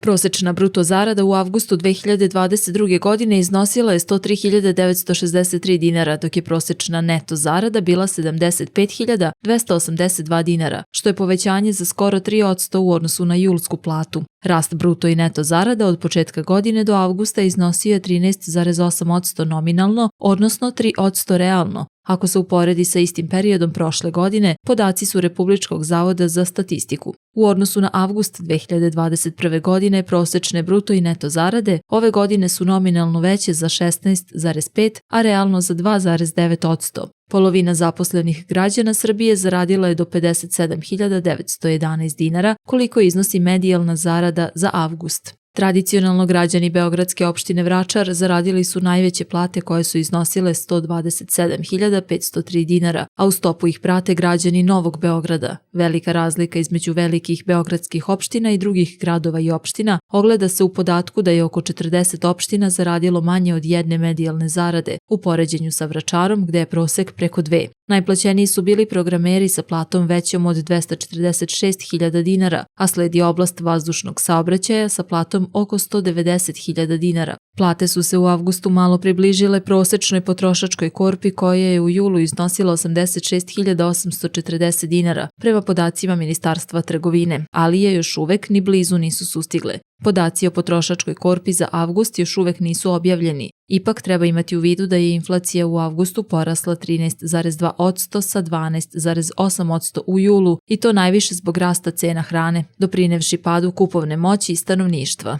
Prosečna bruto zarada u avgustu 2022. godine iznosila je 103.963 dinara, dok je prosečna neto zarada bila 75.282 dinara, što je povećanje za skoro 3% u odnosu na julsku platu. Rast bruto i neto zarada od početka godine do avgusta iznosio je 13,8% nominalno, odnosno 3% realno. Ako se uporedi sa istim periodom prošle godine, podaci su Republičkog zavoda za statistiku. U odnosu na avgust 2021. godine prosečne bruto i neto zarade ove godine su nominalno veće za 16,5, a realno za 2,9%. Polovina zaposlenih građana Srbije zaradila je do 57.911 dinara, koliko iznosi medijalna zarada za avgust. Tradicionalno građani beogradske opštine Vračar zaradili su najveće plate koje su iznosile 127.503 dinara, a u stopu ih prate građani Novog Beograda. Velika razlika između velikih beogradskih opština i drugih gradova i opština ogleda se u podatku da je oko 40 opština zaradilo manje od jedne medijalne zarade, u poređenju sa Vračarom gde je prosek preko 2. Najplaćeniji su bili programeri sa platom većom od 246.000 dinara, a sledi oblast vazdušnog saobraćaja sa platom oko 190.000 dinara. Plate su se u avgustu malo približile prosečnoj potrošačkoj korpi koja je u julu iznosila 86.840 dinara, prema podacima Ministarstva trgovine, ali je još uvek ni blizu nisu sustigle. Podaci o potrošačkoj korpi za avgust još uvek nisu objavljeni. Ipak treba imati u vidu da je inflacija u avgustu porasla 13,2% sa 12,8% u julu i to najviše zbog rasta cena hrane, doprinevši padu kupovne moći stanovništva.